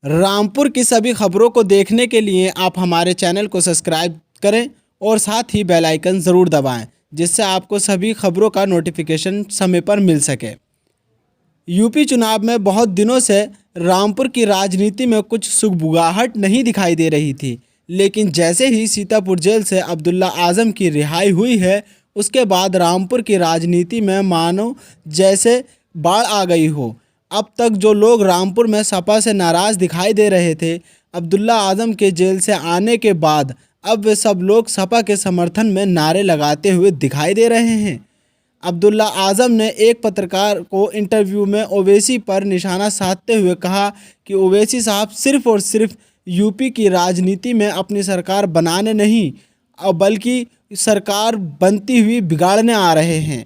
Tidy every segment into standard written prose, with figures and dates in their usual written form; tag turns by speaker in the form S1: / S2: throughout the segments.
S1: रामपुर की सभी खबरों को देखने के लिए आप हमारे चैनल को सब्सक्राइब करें और साथ ही बेल आइकन ज़रूर दबाएं, जिससे आपको सभी खबरों का नोटिफिकेशन समय पर मिल सके। यूपी चुनाव में बहुत दिनों से रामपुर की राजनीति में कुछ सुगबुगाहट नहीं दिखाई दे रही थी, लेकिन जैसे ही सीतापुर जेल से अब्दुल्ला आजम की रिहाई हुई है, उसके बाद रामपुर की राजनीति में मानो जैसे बाढ़ आ गई हो। अब तक जो लोग रामपुर में सपा से नाराज़ दिखाई दे रहे थे, अब्दुल्ला आजम के जेल से आने के बाद अब वे सब लोग सपा के समर्थन में नारे लगाते हुए दिखाई दे रहे हैं। अब्दुल्ला आजम ने एक पत्रकार को इंटरव्यू में ओवैसी पर निशाना साधते हुए कहा कि ओवैसी साहब सिर्फ और सिर्फ यूपी की राजनीति में अपनी सरकार बनाने नहीं, बल्कि सरकार बनती हुई बिगाड़ने आ रहे हैं।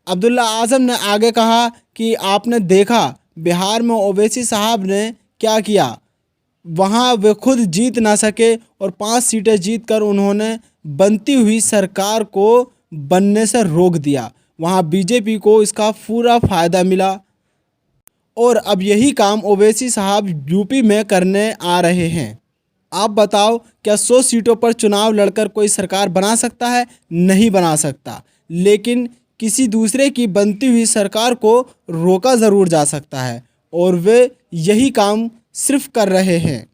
S1: अब्दुल्ला आजम ने आगे कहा कि आपने देखा बिहार में ओवैसी साहब ने क्या किया। वहाँ वे खुद जीत ना सके और 5 सीटें जीतकर उन्होंने बनती हुई सरकार को बनने से रोक दिया। वहाँ बीजेपी को इसका पूरा फ़ायदा मिला और अब यही काम ओवैसी साहब यूपी में करने आ रहे हैं। आप बताओ, क्या 100 सीटों पर चुनाव लड़कर कोई सरकार बना सकता है? नहीं बना सकता, लेकिन किसी दूसरे की बनती हुई सरकार को रोका ज़रूर जा सकता है और वे यही काम सिर्फ कर रहे हैं।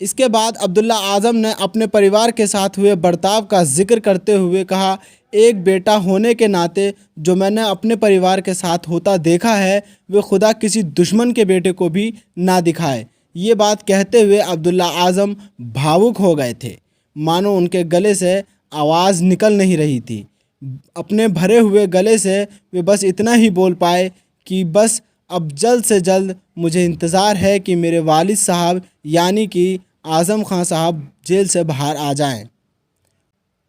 S1: इसके बाद अब्दुल्ला आजम ने अपने परिवार के साथ हुए बर्ताव का जिक्र करते हुए कहा, एक बेटा होने के नाते जो मैंने अपने परिवार के साथ होता देखा है, वे खुदा किसी दुश्मन के बेटे को भी ना दिखाए। ये बात कहते हुए अब्दुल्ला आजम भावुक हो गए थे, मानो उनके गले से आवाज़ निकल नहीं रही थी। अपने भरे हुए गले से वे बस इतना ही बोल पाए कि बस अब जल्द से जल्द मुझे इंतज़ार है कि मेरे वालिद साहब यानी कि आज़म खां साहब जेल से बाहर आ जाएं।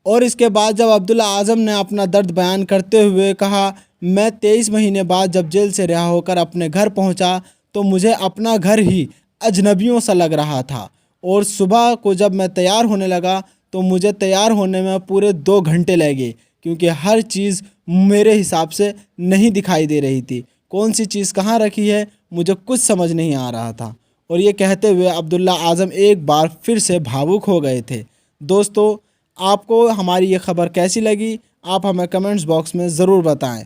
S1: और इसके बाद जब अब्दुल्ला आजम ने अपना दर्द बयान करते हुए कहा, मैं 23 महीने बाद जब जेल से रिहा होकर अपने घर पहुंचा तो मुझे अपना घर ही अजनबियों सा लग रहा था और सुबह को जब मैं तैयार होने लगा तो मुझे तैयार होने में पूरे 2 घंटे लगे, क्योंकि हर चीज़ मेरे हिसाब से नहीं दिखाई दे रही थी। कौन सी चीज़ कहाँ रखी है मुझे कुछ समझ नहीं आ रहा था। और ये कहते हुए अब्दुल्ला आजम एक बार फिर से भावुक हो गए थे। दोस्तों, आपको हमारी ये खबर कैसी लगी? आप हमें कमेंट्स बॉक्स में ज़रूर बताएं।